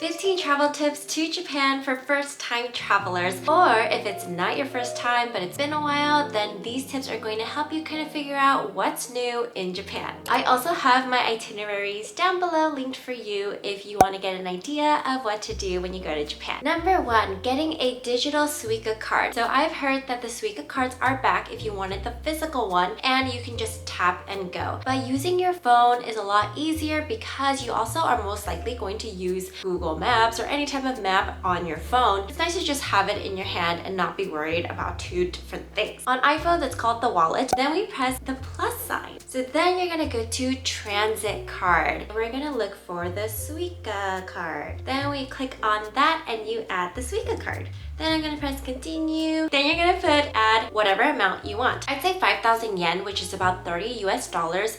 15 travel tips to Japan for first-time travelers. Or if it's not your first time but it's been a while, then these tips are going to help you kind of figure out what's new in Japan. I also have my itineraries down below linked for you if you want to get an idea of what to do when you go to Japan. Number 1, getting a digital suica card. So I've heard that the suica cards are back if you wanted the physical one, and you can just tap and go. But using your phone is a lot easier because you also are most likely going to use Google Maps or any type of map on your phone. It's nice to just have it in your hand and not be worried about two different things. On iPhone, that's called the wallet. Then we press the plus sign. So then you're gonna go to transit card. We're gonna look for the suica card. Then we click on that and you add the suica card. Then I'm gonna press continue. Then you're gonna put add whatever amount you want. I'd say 5,000 yen, which is about $30 US,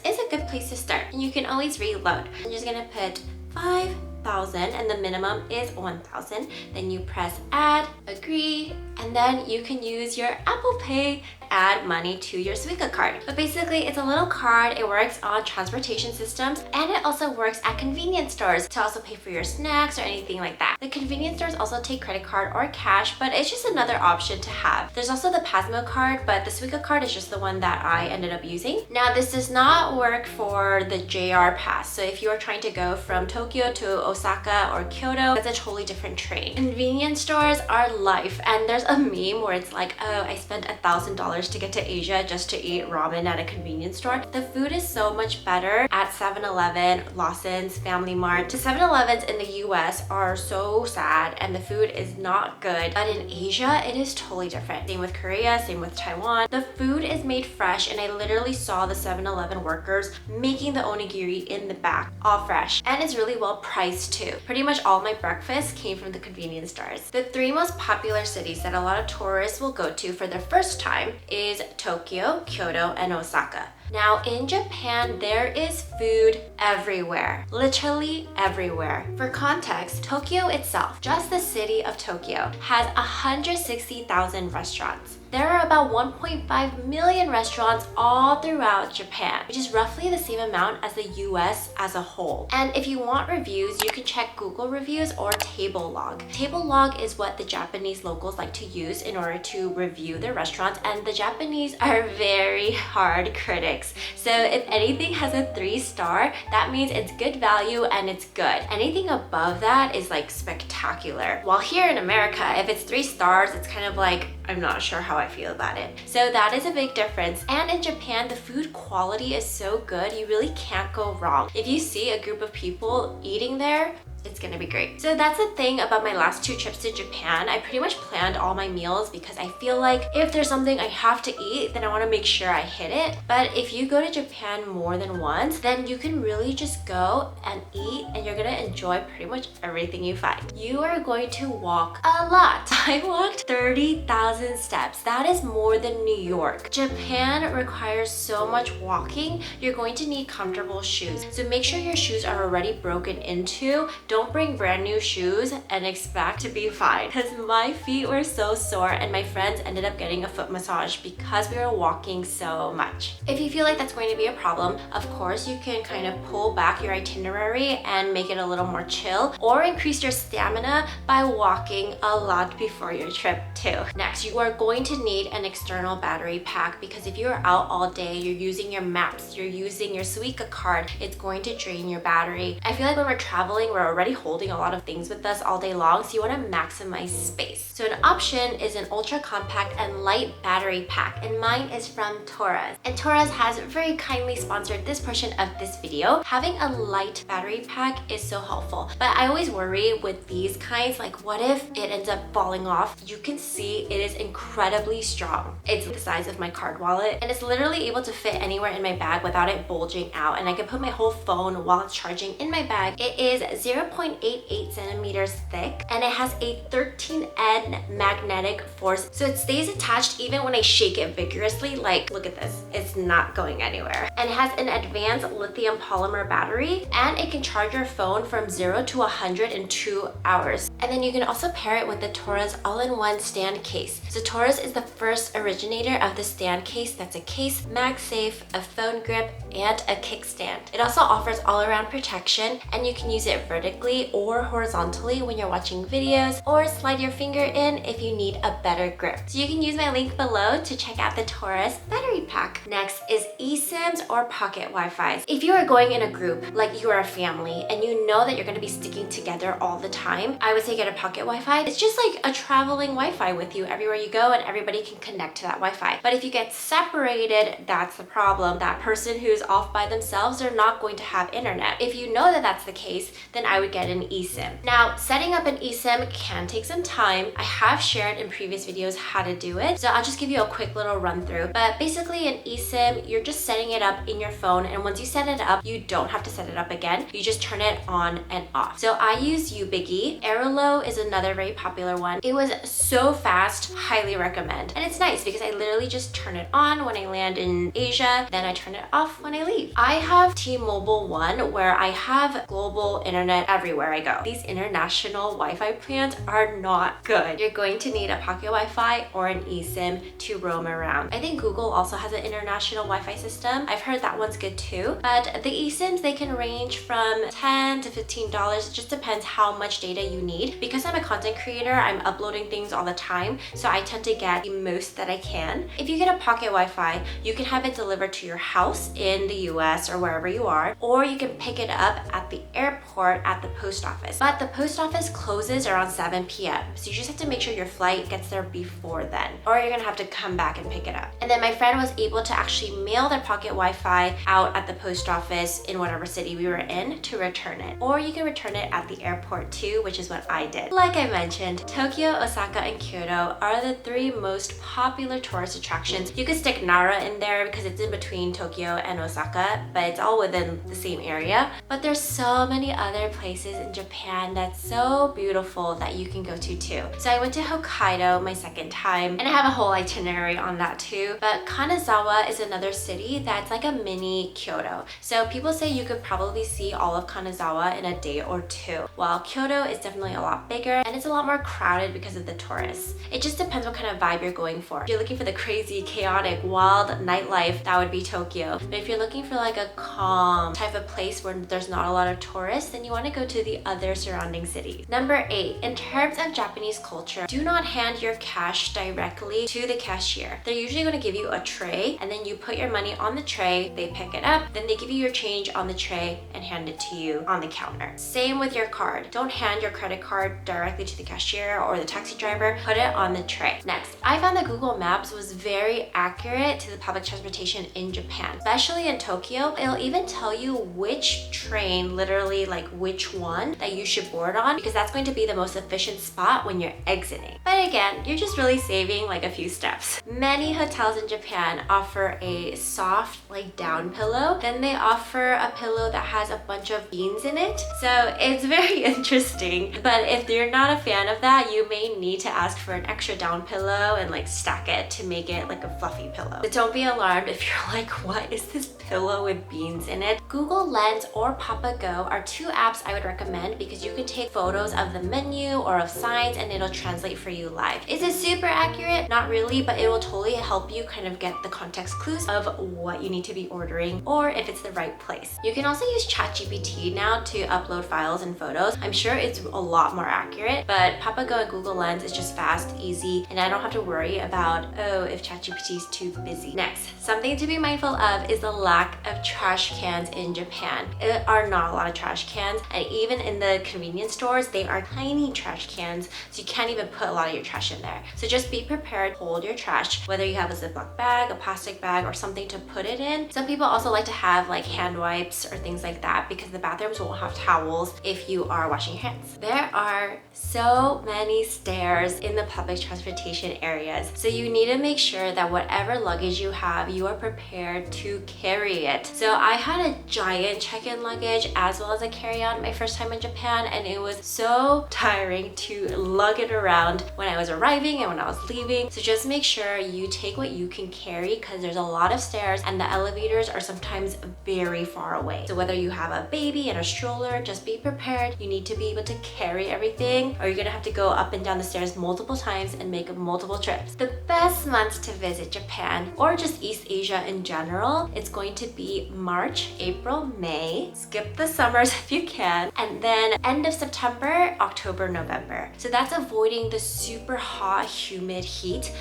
is a good place to start. And you can always reload. I'm just gonna put 5,000 and the minimum is 1,000. Then you press add, agree, and then you can use your Apple Pay add money to your suica card. But basically it's a little card. It works on transportation systems and it also works at convenience stores to also pay for your snacks or anything like that. The convenience stores also take credit card or cash, but it's just another option to have. There's also the Pasmo card, but the suica card is just the one that I ended up using. Now this does not work for the JR pass. So if you are trying to go from Tokyo to Osaka or Kyoto, that's a totally different train. Convenience stores are life, and there's a meme where it's like, oh, I spent $1,000 to get to Asia just to eat ramen at a convenience store. The food is so much better at 7-Eleven, Lawson's, Family Mart. The 7-Elevens in the US are so sad and the food is not good, but in Asia it is totally different. Same with Korea, same with Taiwan. The food is made fresh, and I literally saw the 7-Eleven workers making the onigiri in the back, all fresh, and it's really well priced too. Pretty much all my breakfast came from the convenience stores. The 3 most popular cities that a lot of tourists will go to for their first time is Tokyo, Kyoto, and Osaka. Now in Japan, there is food everywhere, literally everywhere. For context, Tokyo itself, just the city of Tokyo, has 160,000 restaurants. There are about 1.5 million restaurants all throughout Japan, which is roughly the same amount as the US as a whole. And if you want reviews, you can check Google reviews or Table Log. Table Log is what the Japanese locals like to use in order to review their restaurants, and the Japanese are very hard critics. So if anything has a 3-star, that means it's good value and it's good. Anything above that is like spectacular. While here in America, if it's 3 stars, it's kind of like, I'm not sure how I feel about it. So that is a big difference. And in Japan, the food quality is so good, you really can't go wrong. If you see a group of people eating there, it's gonna be great. So that's the thing about my last 2 trips to Japan. I pretty much planned all my meals because I feel like if there's something I have to eat, then I wanna make sure I hit it. But if you go to Japan more than once, then you can really just go and eat and you're gonna enjoy pretty much everything you find. You are going to walk a lot. I walked 30,000 steps. That is more than New York. Japan requires so much walking. You're going to need comfortable shoes. So make sure your shoes are already broken into. Don't bring brand new shoes and expect to be fine, because my feet were so sore and my friends ended up getting a foot massage because we were walking so much. If you feel like that's going to be a problem, of course you can kind of pull back your itinerary and make it a little more chill, or increase your stamina by walking a lot before your trip too. Next, you are going to need an external battery pack, because if you're out all day, you're using your maps, you're using your suica card, it's going to drain your battery. I feel like when we're traveling, we're already holding a lot of things with us all day long, so you want to maximize space. So an option is an ultra compact and light battery pack, and mine is from Torres. And Torres has very kindly sponsored this portion of this video. Having a light battery pack is so helpful, but I always worry with these kinds, like what if it ends up falling off? You can see it is incredibly strong. It's the size of my card wallet, and it's literally able to fit anywhere in my bag without it bulging out, and I can put my whole phone while it's charging in my bag. It is 0.88 centimeters thick, and it has a 13N magnetic force, so it stays attached even when I shake it vigorously. Like, look at this, it's not going anywhere. And it has an advanced lithium polymer battery, and it can charge your phone from 0 to 100 in 2 hours. And then you can also pair it with the Torres all-in-one stand case. So Torres is the first originator of the stand case that's a case, MagSafe, a phone grip, and a kickstand. It also offers all-around protection, and you can use it vertically vertically or horizontally when you're watching videos, or slide your finger in if you need a better grip. So you can use my link below to check out the Taurus battery pack. Next is eSIMs or pocket Wi-Fi. If you are going in a group, like you are a family, and you know that you're going to be sticking together all the time, I would say get a pocket Wi-Fi. It's just like a traveling Wi-Fi with you everywhere you go, and everybody can connect to that Wi-Fi. But if you get separated, that's the problem. That person who's off by themselves, they're not going to have internet. If you know that that's the case, then I would get an eSIM. Now, setting up an eSIM can take some time. I have shared in previous videos how to do it, so I'll just give you a quick little run through. But basically an eSIM, you're just setting it up in your phone, and once you set it up, you don't have to set it up again. You just turn it on and off. So I use Ubiggy. Aerolo is another very popular one. It was so fast, highly recommend. And it's nice because I literally just turn it on when I land in Asia, then I turn it off when I leave. I have T-Mobile One, where I have global internet everywhere I go. These international Wi-Fi plans are not good. You're going to need a pocket Wi-Fi or an eSIM to roam around. I think Google also has an international Wi-Fi system. I've heard that one's good too. But the eSIMs, they can range from $10 to $15. It just depends how much data you need. Because I'm a content creator, I'm uploading things all the time, so I tend to get the most that I can. If you get a pocket Wi-Fi, you can have it delivered to your house in the US or wherever you are, or you can pick it up at the airport at the post office. But the post office closes around 7 p.m. So you just have to make sure your flight gets there before then, or you're gonna have to come back and pick it up. And then my friend was able to actually mail their pocket Wi-Fi out at the post office in whatever city we were in to return it. Or you can return it at the airport too, which is what I did. Like I mentioned, Tokyo, Osaka, and Kyoto are the 3 most popular tourist attractions. You could stick Nara in there because it's in between Tokyo and Osaka, but it's all within the same area. But there's so many other places in Japan that's so beautiful that you can go to too. So I went to Hokkaido my second time, and I have a whole itinerary on that too. But Kanazawa is another city that's like a mini Kyoto. So people say you could probably see all of Kanazawa in a day or 2, while Kyoto is definitely a lot bigger and it's a lot more crowded because of the tourists. It just depends what kind of vibe you're going for. If you're looking for the crazy, chaotic, wild nightlife, that would be Tokyo. But if you're looking for like a calm type of place where there's not a lot of tourists, then you want to go to the other surrounding cities. Number 8, in terms of Japanese culture, do not hand your cash directly to the cashier. They're usually going to give you a tray, and then you put your money on the tray, they pick it up, then they give you your change on the tray and hand it to you on the counter. Same with your card. Don't hand your credit card directly to the cashier or the taxi driver. Put it on the tray. Next, I found that Google Maps was very accurate to the public transportation in Japan, especially in Tokyo. It'll even tell you which train, literally like which one that you should board on, because that's going to be the most efficient spot when you're exiting. But again, you're just really saving like a few steps. Many hotels in Japan offer a soft like down pillow. Then they offer a pillow that has a bunch of beans in it. So it's very interesting. But if you're not a fan of that, you may need to ask for an extra down pillow and like stack it to make it like a fluffy pillow. But don't be alarmed if you're like, what is this pillow with beans in it? Google Lens or Papago are 2 apps I would recommend because you can take photos of the menu or of signs and it'll translate for you live. Is it super accurate? Not really, but it will totally help you kind of get the context clues of what you need to be ordering or if it's the right place. You can also use ChatGPT now to upload files and photos. I'm sure it's a lot more accurate, but Papago and Google Lens is just fast, easy, and I don't have to worry about, oh, if ChatGPT is too busy. Next, something to be mindful of is the lack of trash cans in Japan. There are not a lot of trash cans, and even in the convenience stores, they are tiny trash cans, so you can't even put a lot of your trash in there. So just be prepared, hold your trash, whether you have a Ziploc bag, a plastic bag, or something to put it in. Some people also like to have like hand wipes or things like that because the bathrooms won't have towels if you are washing your hands. There are so many stairs in the public transportation areas, so you need to make sure that whatever luggage you have, you are prepared to carry it. So I had a giant check-in luggage as well as a carry-on my first time in Japan, and it was so tiring to lug it around when I was arriving and when I was leaving. So just make sure you take what you can carry because there's a lot of stairs and the elevators are sometimes very far away. So whether you have a baby and a stroller, just be prepared. You need to be able to carry everything, or you're gonna have to go up and down the stairs multiple times and make multiple trips. The best months to visit Japan or just East Asia in general, it's going to be March, April, May. Skip the summers if you can. Japan. And then end of September, October, November. So that's avoiding the super hot, humid heat,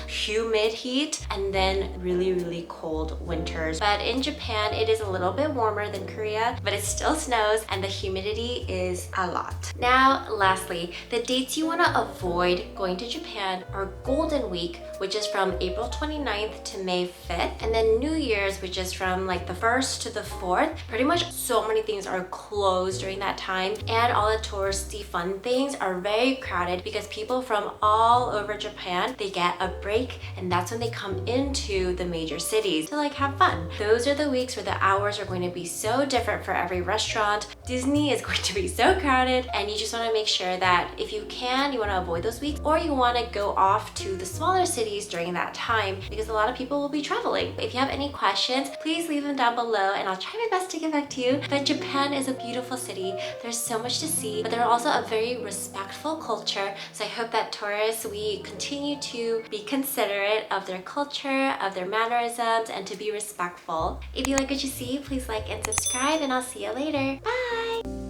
and then really, really cold winters. But in Japan, it is a little bit warmer than Korea, but it still snows and the humidity is a lot. Now, lastly, the dates you want to avoid going to Japan are Golden Week, which is from April 29th to May 5th, and then New Year's, which is from like the 1st to the 4th. Pretty much so many things are closed during that time, and all the touristy fun things are very crowded because people from all over Japan, they get a break, and that's when they come into the major cities to like have fun. Those are the weeks where the hours are going to be so different for every restaurant. Disney is going to be so crowded, and you just want to make sure that if you can, you want to avoid those weeks, or you want to go off to the smaller cities during that time because a lot of people will be traveling. If you have any questions, please leave them down below and I'll try my best to get back to you. But Japan is a beautiful city. There's so much to see, but they're also a very respectful culture. So I hope that tourists, we continue to be considerate of their culture, of their mannerisms, and to be respectful. If you like what you see, please like and subscribe, and I'll see you later. Bye!